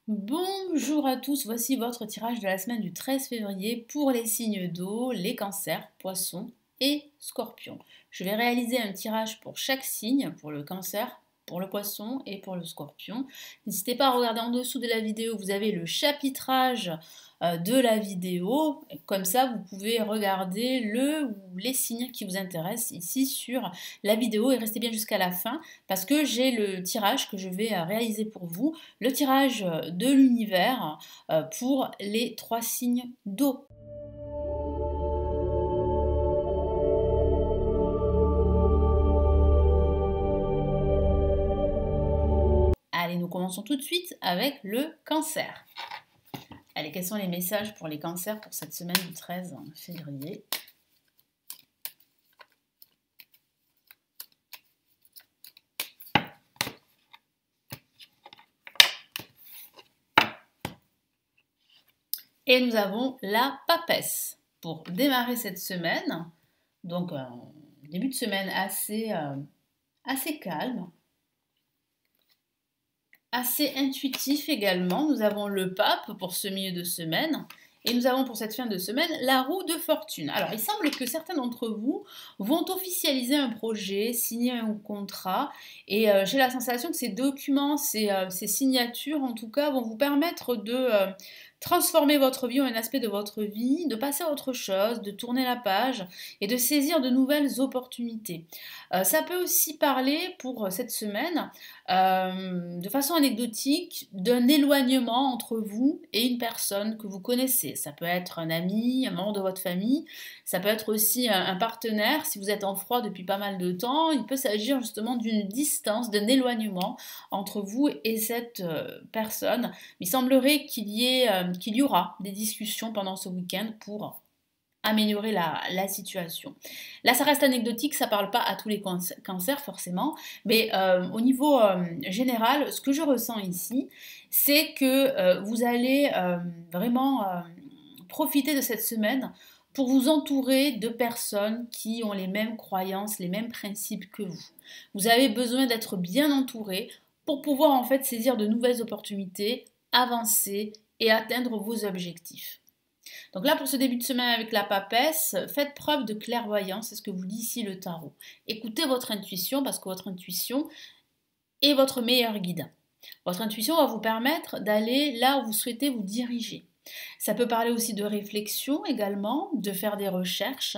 Bonjour à tous, voici votre tirage de la semaine du 13 février pour les signes d'eau, les cancers, poissons et scorpions. Je vais réaliser un tirage pour chaque signe, pour le cancer, pour le poisson et pour le scorpion. N'hésitez pas à regarder en dessous de la vidéo, vous avez le chapitrage de la vidéo. Comme ça, vous pouvez regarder le ou les signes qui vous intéressent ici sur la vidéo et restez bien jusqu'à la fin parce que j'ai le tirage que je vais réaliser pour vous, le tirage de l'univers pour les 3 signes d'eau. Allez, nous commençons tout de suite avec le cancer. Allez, quels sont les messages pour les cancers pour cette semaine du 13 février? Et nous avons la papesse pour démarrer cette semaine. Donc, un début de semaine assez calme, assez intuitif également. Nous avons le pape pour ce milieu de semaine. Et nous avons pour cette fin de semaine la roue de fortune. Alors, il semble que certains d'entre vous vont officialiser un projet, signer un contrat. Et j'ai la sensation que ces documents, ces signatures en tout cas, vont vous permettre de transformer votre vie ou un aspect de votre vie, de passer à autre chose, de tourner la page et de saisir de nouvelles opportunités. Ça peut aussi parler pour cette semaine de façon anecdotique d'un éloignement entre vous et une personne que vous connaissez. Ça peut être un ami, un membre de votre famille, ça peut être aussi un partenaire. Si vous êtes en froid depuis pas mal de temps, il peut s'agir justement d'une distance, d'un éloignement entre vous et cette personne. Il semblerait qu'il y aura des discussions pendant ce week-end pour améliorer la situation. Là, ça reste anecdotique, ça ne parle pas à tous les cancers forcément, mais au niveau général, ce que je ressens ici, c'est que vous allez vraiment profiter de cette semaine pour vous entourer de personnes qui ont les mêmes croyances, les mêmes principes que vous. Vous avez besoin d'être bien entouré pour pouvoir en fait saisir de nouvelles opportunités, avancer et atteindre vos objectifs. Donc là, pour ce début de semaine avec la papesse, faites preuve de clairvoyance, c'est ce que vous dit ici le tarot. Écoutez votre intuition parce que votre intuition est votre meilleur guide. Votre intuition va vous permettre d'aller là où vous souhaitez vous diriger. Ça peut parler aussi de réflexion également, de faire des recherches.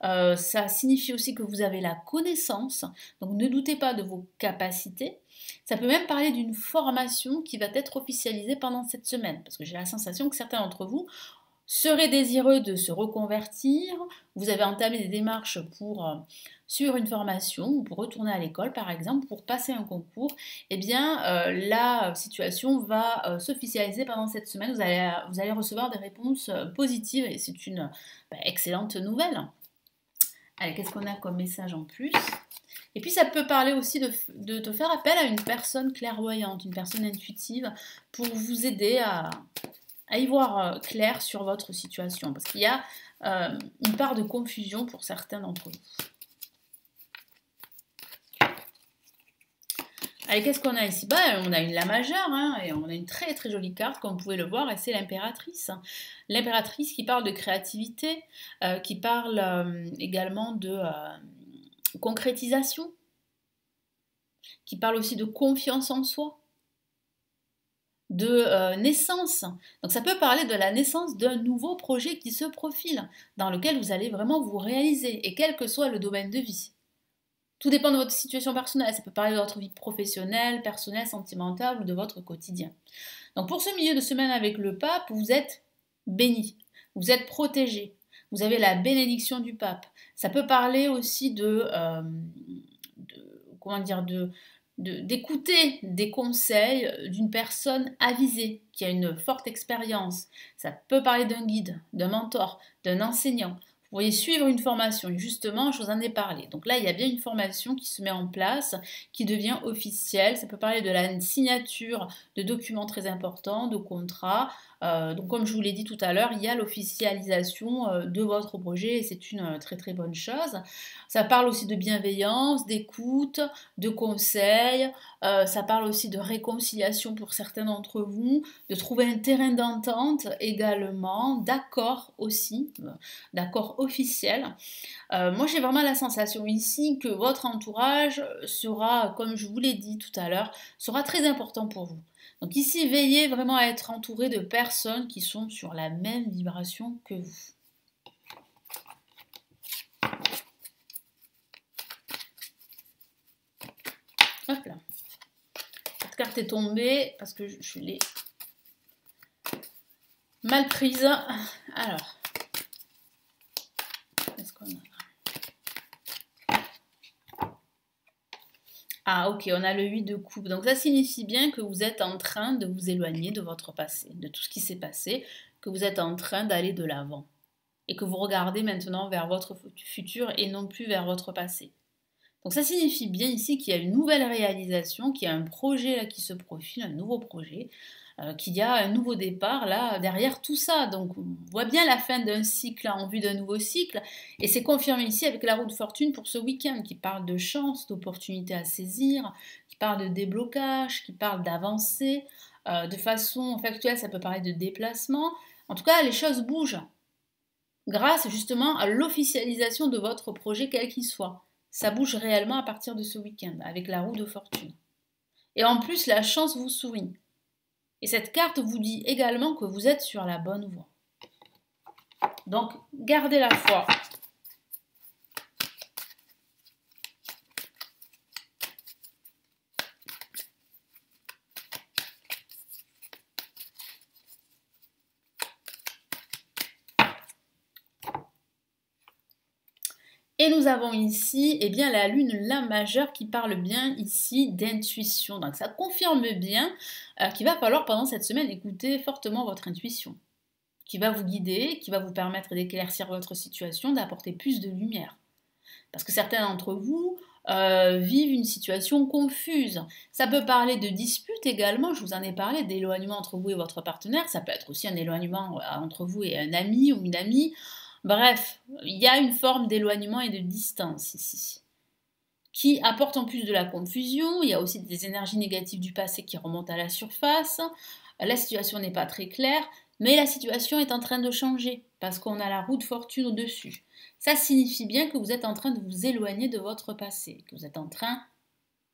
Ça signifie aussi que vous avez la connaissance, donc ne doutez pas de vos capacités. Ça peut même parler d'une formation qui va être officialisée pendant cette semaine, parce que j'ai la sensation que certains d'entre vous seraient désireux de se reconvertir, vous avez entamé des démarches pour suivre une formation ou pour retourner à l'école par exemple, pour passer un concours, eh bien la situation va s'officialiser pendant cette semaine, vous allez recevoir des réponses positives et c'est une excellente nouvelle. Allez, qu'est-ce qu'on a comme message en plus? Et puis ça peut parler aussi de te faire appel à une personne clairvoyante, une personne intuitive pour vous aider à y voir clair sur votre situation, parce qu'il y a une part de confusion pour certains d'entre vous. Allez, qu'est-ce qu'on a ici? On a une la majeure, hein, et on a une très très jolie carte, comme vous pouvez le voir, et c'est l'impératrice. L'impératrice qui parle de créativité, qui parle également de concrétisation, qui parle aussi de confiance en soi, de naissance. Donc ça peut parler de la naissance d'un nouveau projet qui se profile, dans lequel vous allez vraiment vous réaliser, et quel que soit le domaine de vie. Tout dépend de votre situation personnelle, ça peut parler de votre vie professionnelle, personnelle, sentimentale ou de votre quotidien. Donc pour ce milieu de semaine avec le pape, vous êtes béni, vous êtes protégé, vous avez la bénédiction du pape. Ça peut parler aussi d'écouter des conseils d'une personne avisée, qui a une forte expérience. Ça peut parler d'un guide, d'un mentor, d'un enseignant. Vous pourriez suivre une formation, et justement, je vous en ai parlé. Donc là, il y a bien une formation qui se met en place, qui devient officielle. Ça peut parler de la signature de documents très importants, de contrats. Donc comme je vous l'ai dit tout à l'heure, il y a l'officialisation de votre projet et c'est une très très bonne chose. Ça parle aussi de bienveillance, d'écoute, de conseils. Ça parle aussi de réconciliation pour certains d'entre vous, de trouver un terrain d'entente également, d'accord aussi, d'accord officiel. Moi, j'ai vraiment la sensation ici que votre entourage sera, comme je vous l'ai dit tout à l'heure, sera très important pour vous. Donc ici, veillez vraiment à être entouré de personnes qui sont sur la même vibration que vous. Hop là. Cette carte est tombée parce que je l'ai mal prise. Alors, qu'est-ce qu'on a? Ah ok, on a le 8 de coupe. Donc ça signifie bien que vous êtes en train de vous éloigner de votre passé, de tout ce qui s'est passé, que vous êtes en train d'aller de l'avant. Et que vous regardez maintenant vers votre futur et non plus vers votre passé. Donc ça signifie bien ici qu'il y a une nouvelle réalisation, qu'il y a un projet là qui se profile, un nouveau projet, qu'il y a un nouveau départ là derrière tout ça. Donc on voit bien la fin d'un cycle en vue d'un nouveau cycle et c'est confirmé ici avec la roue de fortune pour ce week-end qui parle de chance, d'opportunités à saisir, qui parle de déblocage, qui parle d'avancée. De façon factuelle, ça peut parler de déplacement. En tout cas, les choses bougent grâce justement à l'officialisation de votre projet quel qu'il soit. Ça bouge réellement à partir de ce week-end avec la roue de fortune. Et en plus, la chance vous sourit. Et cette carte vous dit également que vous êtes sur la bonne voie. Donc, gardez la foi. Et nous avons ici eh bien, la lune, la majeure, qui parle bien ici d'intuition. Donc ça confirme bien qu'il va falloir pendant cette semaine écouter fortement votre intuition, qui va vous guider, qui va vous permettre d'éclaircir votre situation, d'apporter plus de lumière. Parce que certains d'entre vous vivent une situation confuse. Ça peut parler de disputes également, je vous en ai parlé, d'éloignement entre vous et votre partenaire. Ça peut être aussi un éloignement entre vous et un ami ou une amie. Bref, il y a une forme d'éloignement et de distance ici, qui apporte en plus de la confusion. Il y a aussi des énergies négatives du passé qui remontent à la surface. La situation n'est pas très claire, mais la situation est en train de changer, parce qu'on a la roue de fortune au-dessus. Ça signifie bien que vous êtes en train de vous éloigner de votre passé, que vous êtes en train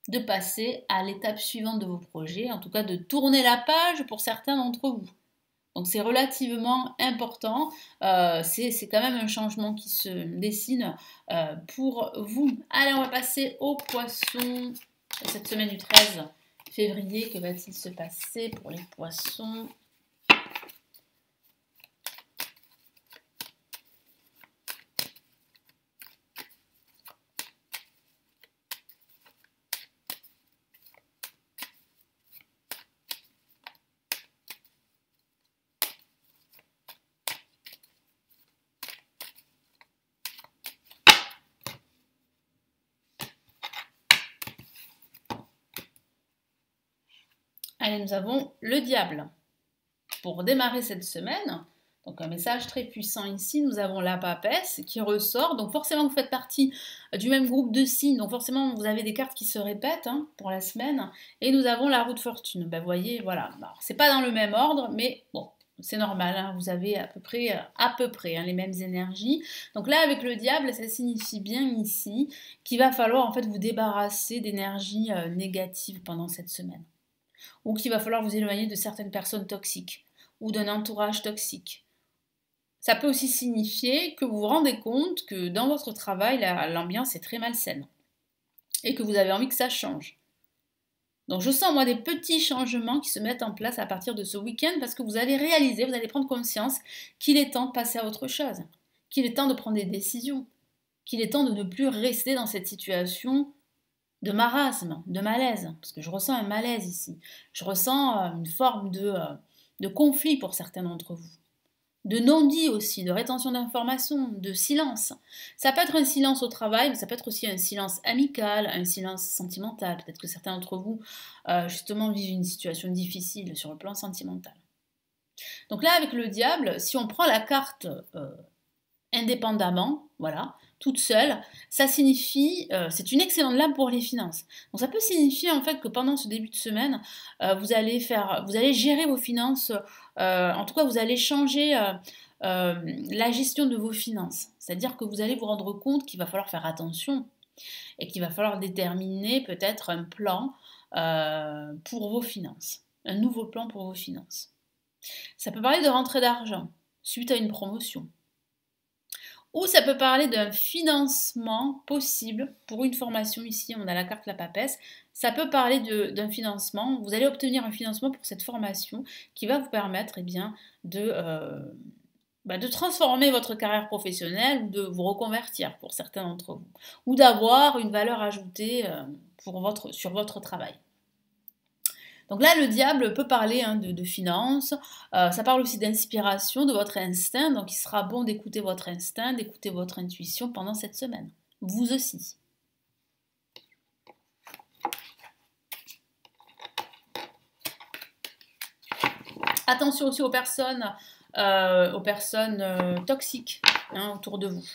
de passer à l'étape suivante de vos projets, en tout cas de tourner la page pour certains d'entre vous. Donc c'est relativement important, c'est quand même un changement qui se dessine pour vous. Allez, on va passer aux poissons. Cette semaine du 13 février, que va-t-il se passer pour les poissons ? Allez, nous avons le diable. Pour démarrer cette semaine, donc un message très puissant ici, nous avons la papesse qui ressort. Donc forcément, vous faites partie du même groupe de signes. Donc forcément, vous avez des cartes qui se répètent pour la semaine. Et nous avons la roue de fortune. Ben, vous voyez, voilà. C'est pas dans le même ordre, mais bon, c'est normal. Vous avez à peu près les mêmes énergies. Donc là, avec le diable, ça signifie bien ici qu'il va falloir en fait vous débarrasser d'énergie négative pendant cette semaine. Ou qu'il va falloir vous éloigner de certaines personnes toxiques ou d'un entourage toxique. Ça peut aussi signifier que vous vous rendez compte que dans votre travail, l'ambiance est très malsaine et que vous avez envie que ça change. Donc je sens moi des petits changements qui se mettent en place à partir de ce week-end parce que vous allez réaliser, vous allez prendre conscience qu'il est temps de passer à autre chose, qu'il est temps de prendre des décisions, qu'il est temps de ne plus rester dans cette situation de marasme, de malaise, parce que je ressens un malaise ici. Je ressens une forme de conflit pour certains d'entre vous. de non-dit aussi, de rétention d'informations, de silence. Ça peut être un silence au travail, mais ça peut être aussi un silence amical, un silence sentimental. Peut-être que certains d'entre vous, justement, vivent une situation difficile sur le plan sentimental. Donc là, avec le diable, si on prend la carte indépendamment, voilà, toute seule, ça signifie, c'est une excellente lame pour les finances. Donc ça peut signifier en fait que pendant ce début de semaine, vous allez gérer vos finances, en tout cas vous allez changer la gestion de vos finances. C'est-à-dire que vous allez vous rendre compte qu'il va falloir faire attention et qu'il va falloir déterminer peut-être un plan pour vos finances, un nouveau plan pour vos finances. Ça peut parler de rentrée d'argent suite à une promotion. Ou ça peut parler d'un financement possible pour une formation. Ici, on a la carte la papesse. Ça peut parler d'un financement. Vous allez obtenir un financement pour cette formation qui va vous permettre de transformer votre carrière professionnelle ou de vous reconvertir pour certains d'entre vous. Ou d'avoir une valeur ajoutée sur votre travail. Donc là, le diable peut parler de finances, ça parle aussi d'inspiration, de votre instinct, donc il sera bon d'écouter votre instinct, d'écouter votre intuition pendant cette semaine. Vous aussi. Attention aussi aux personnes toxiques autour de vous.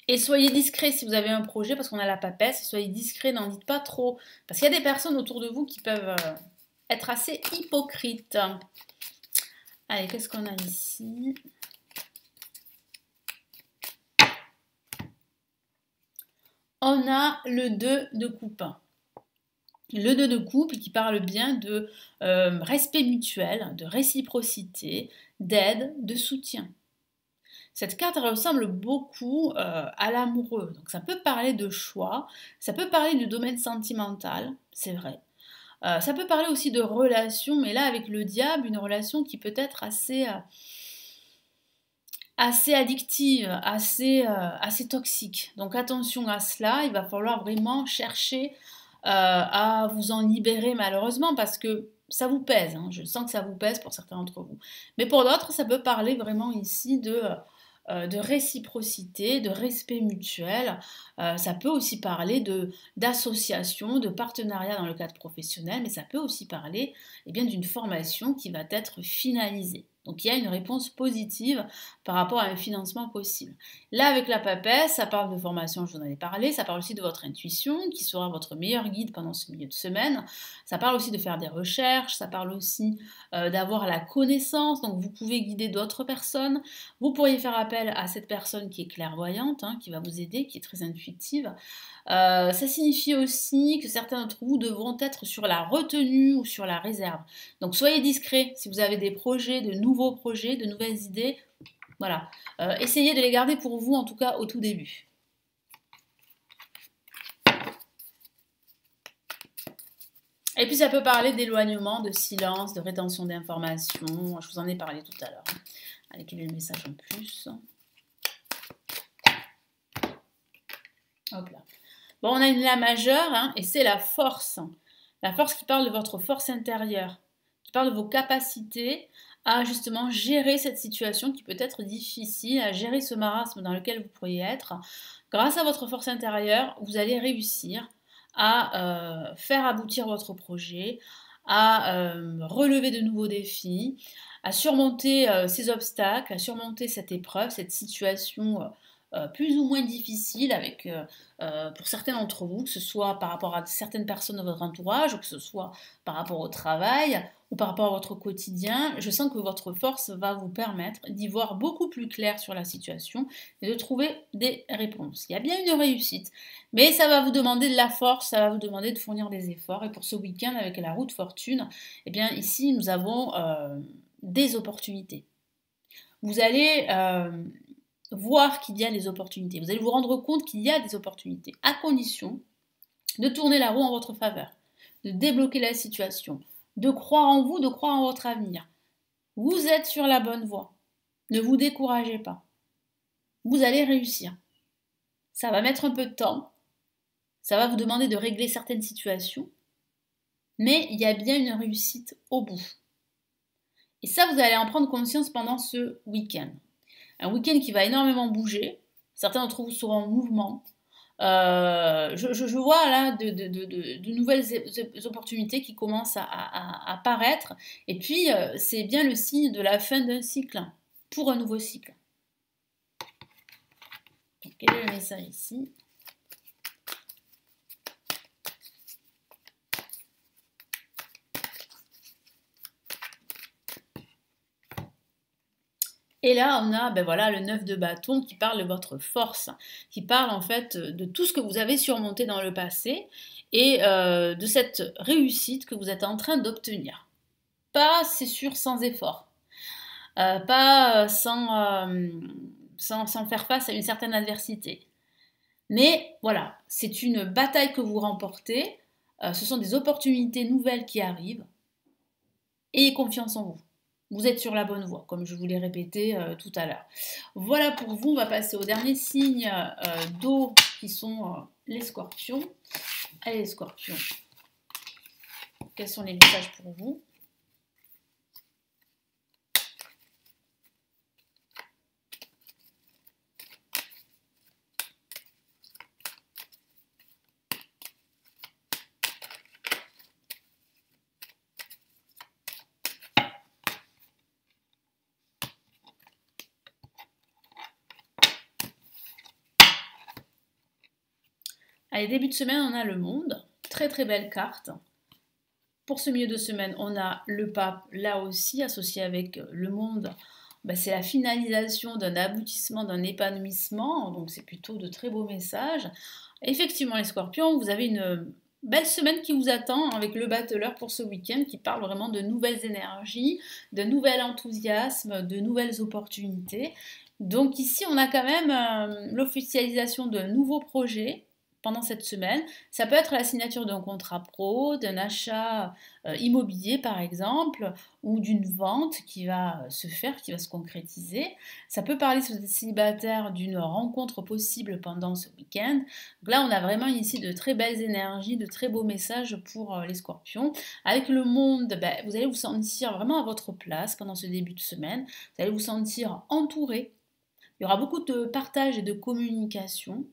Et soyez discret si vous avez un projet, parce qu'on a la papesse, soyez discret, n'en dites pas trop. Parce qu'il y a des personnes autour de vous qui peuvent être assez hypocrites. Allez, qu'est-ce qu'on a ici? On a le 2 de coupe. Le 2 de coupe qui parle bien de respect mutuel, de réciprocité, d'aide, de soutien. Cette carte ressemble beaucoup à l'amoureux. Donc ça peut parler de choix, ça peut parler du domaine sentimental, c'est vrai. Ça peut parler aussi de relations, mais là avec le diable, une relation qui peut être assez addictive, assez toxique. Donc attention à cela, il va falloir vraiment chercher à vous en libérer malheureusement parce que ça vous pèse. Je sens que ça vous pèse pour certains d'entre vous. Mais pour d'autres, ça peut parler vraiment ici de réciprocité, de respect mutuel. Ça peut aussi parler d'association, de partenariat dans le cadre professionnel, mais ça peut aussi parler d'une formation qui va être finalisée. Donc il y a une réponse positive par rapport à un financement possible. Là, avec la papesse, ça parle de formation, je vous en ai parlé, ça parle aussi de votre intuition, qui sera votre meilleur guide pendant ce milieu de semaine. Ça parle aussi de faire des recherches, ça parle aussi d'avoir la connaissance, donc vous pouvez guider d'autres personnes. Vous pourriez faire appel à cette personne qui est clairvoyante, qui va vous aider, qui est très intuitive. Ça signifie aussi que certains d'entre vous devront être sur la retenue ou sur la réserve. Donc soyez discrets si vous avez des projets, de nouveaux projets, de nouvelles idées. Voilà. Essayez de les garder pour vous, en tout cas au tout début. Et puis ça peut parler d'éloignement, de silence, de rétention d'informations. Je vous en ai parlé tout à l'heure. Allez, quel est le message en plus? Hop là. Bon, on a une La majeure, et c'est la force. La force qui parle de votre force intérieure, qui parle de vos capacités à justement gérer cette situation qui peut être difficile, à gérer ce marasme dans lequel vous pourriez être. Grâce à votre force intérieure, vous allez réussir à faire aboutir votre projet, à relever de nouveaux défis, à surmonter ces obstacles, à surmonter cette épreuve, cette situation plus ou moins difficile pour certains d'entre vous, que ce soit par rapport à certaines personnes de votre entourage, ou que ce soit par rapport au travail, ou par rapport à votre quotidien. Je sens que votre force va vous permettre d'y voir beaucoup plus clair sur la situation et de trouver des réponses. Il y a bien une réussite, mais ça va vous demander de la force, ça va vous demander de fournir des efforts. Et pour ce week-end, avec la roue de fortune, ici, nous avons des opportunités. Vous allez voir qu'il y a des opportunités. Vous allez vous rendre compte qu'il y a des opportunités, à condition de tourner la roue en votre faveur, de débloquer la situation, de croire en vous, de croire en votre avenir. Vous êtes sur la bonne voie. Ne vous découragez pas. Vous allez réussir. Ça va mettre un peu de temps. Ça va vous demander de régler certaines situations. Mais il y a bien une réussite au bout. Et ça, vous allez en prendre conscience pendant ce week-end. Un week-end qui va énormément bouger. Certains d'entre vous seront en mouvement. Je vois là de nouvelles opportunités qui commencent à apparaître. Et puis, c'est bien le signe de la fin d'un cycle pour un nouveau cycle. Donc, quel est le message ici ? Et là, on a voilà, le 9 de bâton qui parle de votre force, qui parle en fait de tout ce que vous avez surmonté dans le passé et de cette réussite que vous êtes en train d'obtenir. Pas, c'est sûr, sans effort, pas sans faire face à une certaine adversité. Mais voilà, c'est une bataille que vous remportez, ce sont des opportunités nouvelles qui arrivent. Ayez confiance en vous. Vous êtes sur la bonne voie, comme je vous l'ai répété tout à l'heure. Voilà pour vous, on va passer aux derniers signes d'eau qui sont les scorpions. Allez les scorpions, quels sont les messages pour vous ? Allez, début de semaine, on a le monde. Très très belle carte. Pour ce milieu de semaine, on a le pape, là aussi, associé avec le monde. C'est la finalisation d'un aboutissement, d'un épanouissement. Donc c'est plutôt de très beaux messages. Effectivement, les scorpions, vous avez une belle semaine qui vous attend avec le battleur pour ce week-end qui parle vraiment de nouvelles énergies, de nouvel enthousiasme, de nouvelles opportunités. Donc ici, on a quand même l'officialisation d'un nouveau projet pendant cette semaine. Ça peut être la signature d'un contrat pro, d'un achat immobilier par exemple, ou d'une vente qui va se faire, qui va se concrétiser. Ça peut parler, si vous êtes célibataire, d'une rencontre possible pendant ce week-end. Donc là, on a vraiment ici de très belles énergies, de très beaux messages pour les scorpions. Avec le monde, vous allez vous sentir vraiment à votre place pendant ce début de semaine. Vous allez vous sentir entouré. Il y aura beaucoup de partage et de communication.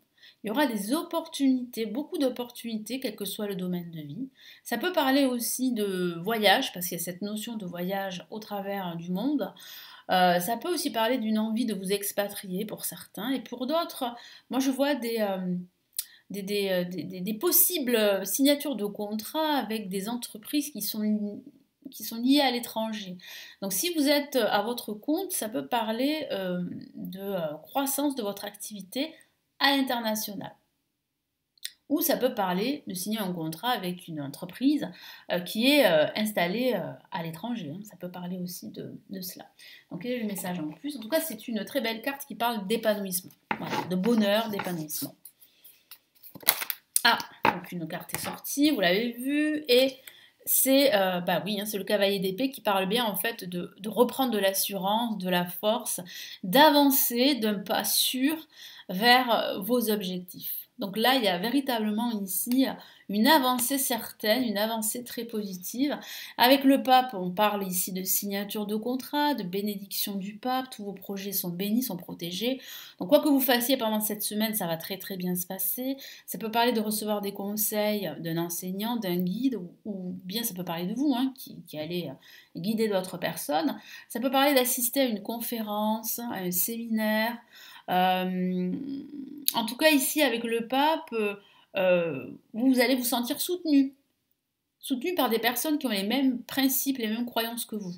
Il y aura des opportunités, beaucoup d'opportunités, quel que soit le domaine de vie. Ça peut parler aussi de voyage, parce qu'il y a cette notion de voyage au travers du monde. Ça peut aussi parler d'une envie de vous expatrier pour certains. Et pour d'autres, moi je vois des possibles signatures de contrats avec des entreprises qui sont liées à l'étranger. Donc si vous êtes à votre compte, ça peut parler de croissance de votre activité à l'international. Ou ça peut parler de signer un contrat avec une entreprise qui est installée à l'étranger. Ça peut parler aussi de cela. Donc quel est le message en plus ? En tout cas, c'est une très belle carte qui parle d'épanouissement, voilà, de bonheur, d'épanouissement. Ah, donc une carte est sortie, vous l'avez vu, et c'est c'est le cavalier d'épée qui parle bien en fait de reprendre de l'assurance, de la force, d'avancer d'un pas sûr vers vos objectifs. Donc là, il y a véritablement ici une avancée certaine, une avancée très positive. Avec le pape, on parle ici de signature de contrat, de bénédiction du pape, tous vos projets sont bénis, sont protégés. Donc quoi que vous fassiez pendant cette semaine, ça va très très bien se passer. Ça peut parler de recevoir des conseils d'un enseignant, d'un guide, ou bien ça peut parler de vous, qui allez guider d'autres personnes. Ça peut parler d'assister à une conférence, à un séminaire. En tout cas, ici, avec le pape, vous allez vous sentir soutenu par des personnes qui ont les mêmes principes, les mêmes croyances que vous.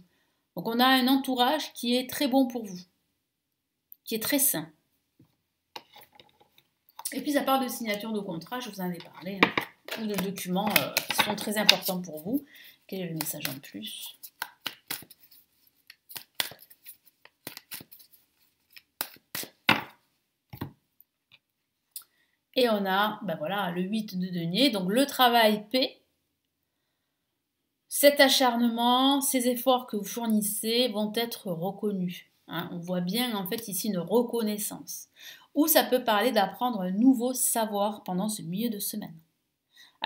Donc on a un entourage qui est très bon pour vous, qui est très sain. Et puis ça parle de signature de contrat, je vous en ai parlé, ou de documents qui sont très importants pour vous. Quel est le message en plus ? Et on a le 8 de denier, donc le travail paie. Cet acharnement, ces efforts que vous fournissez vont être reconnus. On voit bien en fait ici une reconnaissance. Ou ça peut parler d'apprendre un nouveau savoir pendant ce milieu de semaine.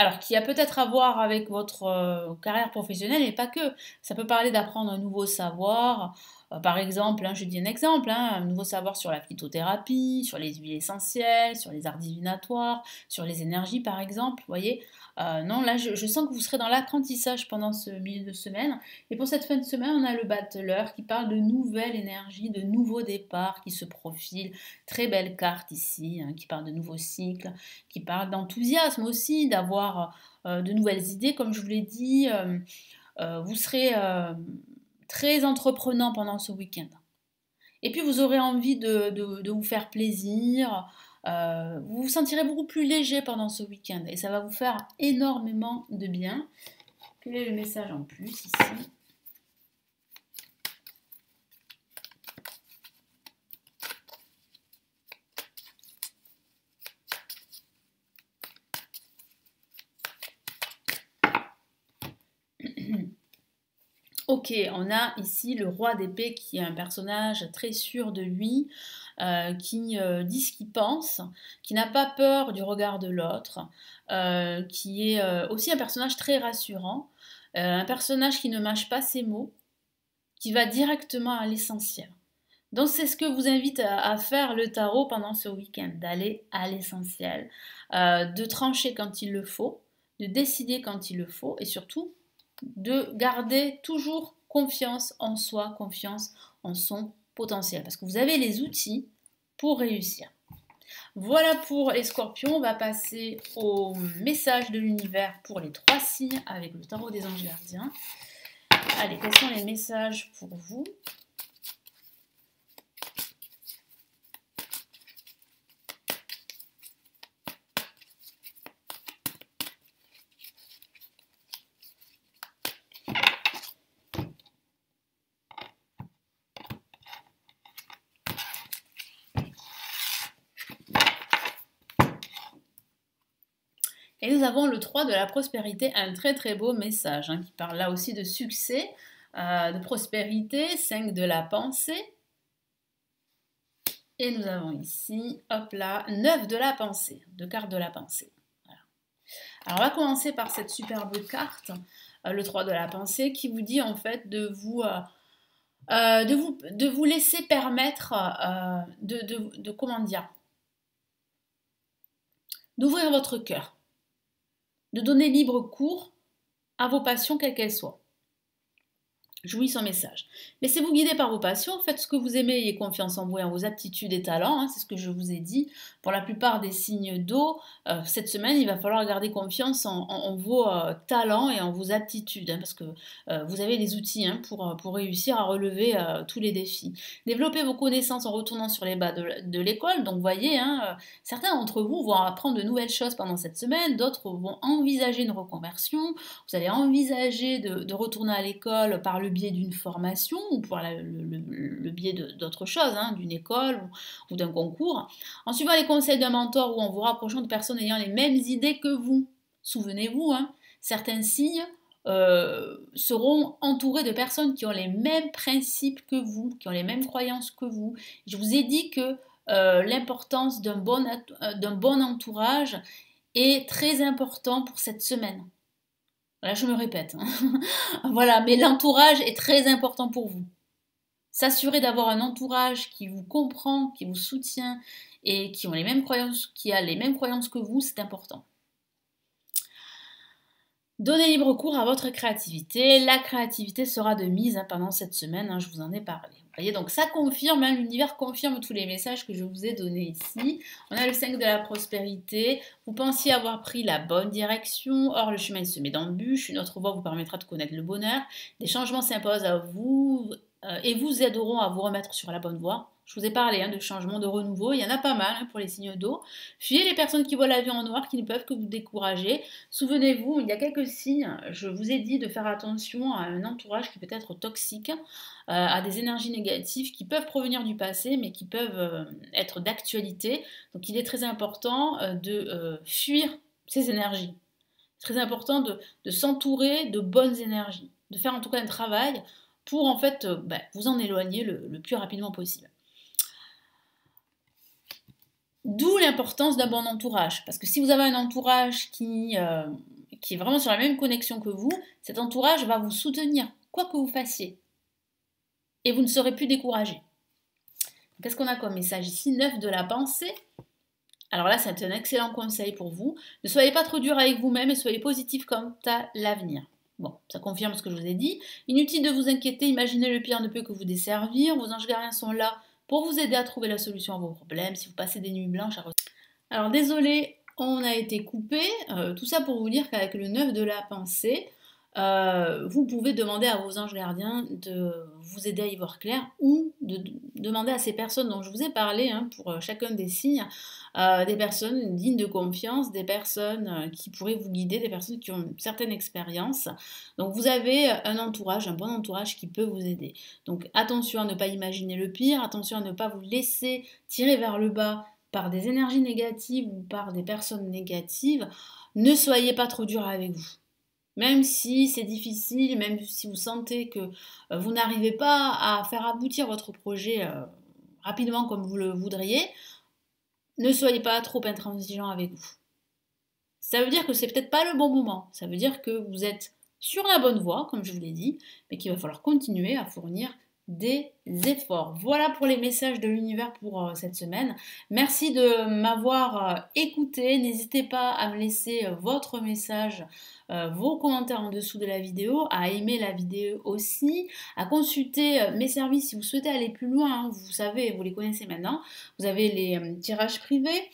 Alors, qui a peut-être à voir avec votre carrière professionnelle, et pas que. Ça peut parler d'apprendre un nouveau savoir. Par exemple, hein, je dis un exemple, hein, un nouveau savoir sur la phytothérapie, sur les huiles essentielles, sur les arts divinatoires, sur les énergies, par exemple. Vous voyez, non, là, je sens que vous serez dans l'apprentissage pendant ce milieu de semaine. Et pour cette fin de semaine, on a le battleur qui parle de nouvelles énergies, de nouveaux départs qui se profilent. Très belle carte ici, hein, qui parle de nouveaux cycles, qui parle d'enthousiasme aussi, d'avoir de nouvelles idées, comme je vous l'ai dit. Vous serez très entreprenant pendant ce week-end. Et puis vous aurez envie de vous faire plaisir. Vous vous sentirez beaucoup plus léger pendant ce week-end et ça va vous faire énormément de bien. Quel est le message en plus ici? Ok, on a ici le roi d'épée qui est un personnage très sûr de lui, qui dit ce qu'il pense, qui n'a pas peur du regard de l'autre, qui est aussi un personnage très rassurant, un personnage qui ne mâche pas ses mots, qui va directement à l'essentiel. Donc c'est ce que vous invite à faire le tarot pendant ce week-end, d'aller à l'essentiel, de trancher quand il le faut, de décider quand il le faut et surtout de garder toujours confiance en soi, confiance en son potentiel parce que vous avez les outils pour réussir. Voilà pour les scorpions, on va passer au message de l'univers pour les 3 signes avec le tarot des anges gardiens. Allez, quels sont les messages pour vous ? Et nous avons le 3 de la prospérité, un très très beau message qui parle là aussi de succès, de prospérité, 5 de la pensée. Et nous avons ici, hop là, 9 de la pensée, 2 cartes de la pensée. Voilà. Alors on va commencer par cette superbe carte, le 3 de la pensée, qui vous dit en fait de vous laisser permettre comment dire, d'ouvrir votre cœur, de donner libre cours à vos passions quelles qu'elles soient. Jouis son message. Laissez-vous guider par vos passions, faites ce que vous aimez, ayez confiance en vous et en vos aptitudes et talents, c'est ce que je vous ai dit. Pour la plupart des signes d'eau, cette semaine, il va falloir garder confiance en vos talents et en vos aptitudes, parce que vous avez les outils pour réussir à relever tous les défis. Développez vos connaissances en retournant sur les bas de l'école, donc voyez, certains d'entre vous vont apprendre de nouvelles choses pendant cette semaine, d'autres vont envisager une reconversion, vous allez envisager de retourner à l'école par le biais d'une formation ou par le biais d'autre chose, d'une école ou d'un concours, en suivant les conseils d'un mentor ou en vous rapprochant de personnes ayant les mêmes idées que vous. Souvenez-vous, certains signes seront entourés de personnes qui ont les mêmes principes que vous, qui ont les mêmes croyances que vous. Je vous ai dit que l'importance d'un bon entourage est très important pour cette semaine. Là, je me répète. Voilà, mais l'entourage est très important pour vous. S'assurer d'avoir un entourage qui vous comprend, qui vous soutient et qui a les mêmes croyances que vous, c'est important. Donnez libre cours à votre créativité. La créativité sera de mise pendant cette semaine, je vous en ai parlé. Vous voyez, donc ça confirme, l'univers confirme tous les messages que je vous ai donnés ici. On a le 5 de la prospérité. Vous pensiez avoir pris la bonne direction, or le chemin se met dans le bûche. Une autre voie vous permettra de connaître le bonheur. Des changements s'imposent à vous et vous aideront à vous remettre sur la bonne voie. Je vous ai parlé de changement, de renouveau, il y en a pas mal pour les signes d'eau. Fuyez les personnes qui voient la vie en noir, qui ne peuvent que vous décourager. Souvenez-vous, il y a quelques signes, je vous ai dit de faire attention à un entourage qui peut être toxique, à des énergies négatives qui peuvent provenir du passé, mais qui peuvent être d'actualité. Donc il est très important de fuir ces énergies. C'est très important de s'entourer de bonnes énergies, de faire en tout cas un travail pour en fait vous en éloigner le plus rapidement possible. D'où l'importance d'un bon entourage. Parce que si vous avez un entourage qui est vraiment sur la même connexion que vous, cet entourage va vous soutenir, quoi que vous fassiez. Et vous ne serez plus découragé. Qu'est-ce qu'on a comme message ici? 9 de la pensée. Alors là, c'est un excellent conseil pour vous. Ne soyez pas trop dur avec vous-même et soyez positif quant à l'avenir. Bon, ça confirme ce que je vous ai dit. Inutile de vous inquiéter, imaginez le pire ne peut que vous desservir. Vos anges gardiens sont là pour vous aider à trouver la solution à vos problèmes. Si vous passez des nuits blanches, alors désolé, on a été coupé. Tout ça pour vous dire qu'avec le 9 de la pensée, vous pouvez demander à vos anges gardiens de vous aider à y voir clair ou de demander à ces personnes dont je vous ai parlé, hein, pour chacun des signes, des personnes dignes de confiance, des personnes qui pourraient vous guider, des personnes qui ont une certaine expérience. Donc vous avez un entourage, un bon entourage qui peut vous aider. Donc attention à ne pas imaginer le pire, attention à ne pas vous laisser tirer vers le bas par des énergies négatives ou par des personnes négatives. Ne soyez pas trop dur avec vous. Même si c'est difficile, même si vous sentez que vous n'arrivez pas à faire aboutir votre projet rapidement comme vous le voudriez, ne soyez pas trop intransigeant avec vous. Ça veut dire que c'est peut-être pas le bon moment. Ça veut dire que vous êtes sur la bonne voie, comme je vous l'ai dit, mais qu'il va falloir continuer à fournir des efforts. Voilà pour les messages de l'univers pour cette semaine. Merci de m'avoir écouté. N'hésitez pas à me laisser votre message, vos commentaires en dessous de la vidéo, à aimer la vidéo aussi, à consulter mes services si vous souhaitez aller plus loin. Hein, vous savez, vous les connaissez maintenant. Vous avez les tirages privés.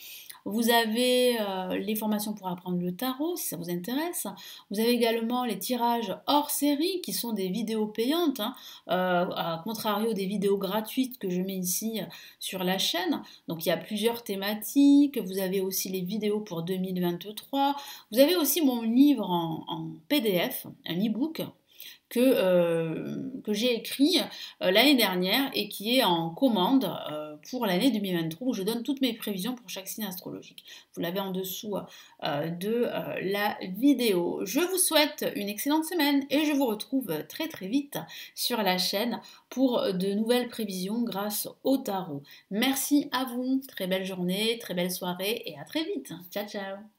Vous avez les formations pour apprendre le tarot, si ça vous intéresse. Vous avez également les tirages hors série, qui sont des vidéos payantes, hein, à contrario des vidéos gratuites que je mets ici sur la chaîne. Donc il y a plusieurs thématiques. Vous avez aussi les vidéos pour 2023. Vous avez aussi mon livre en PDF, un e-book, que j'ai écrit l'année dernière et qui est en commande pour l'année 2023 où je donne toutes mes prévisions pour chaque signe astrologique. Vous l'avez en dessous de la vidéo. Je vous souhaite une excellente semaine et je vous retrouve très très vite sur la chaîne pour de nouvelles prévisions grâce au tarot. Merci à vous, très belle journée, très belle soirée et à très vite. Ciao ciao.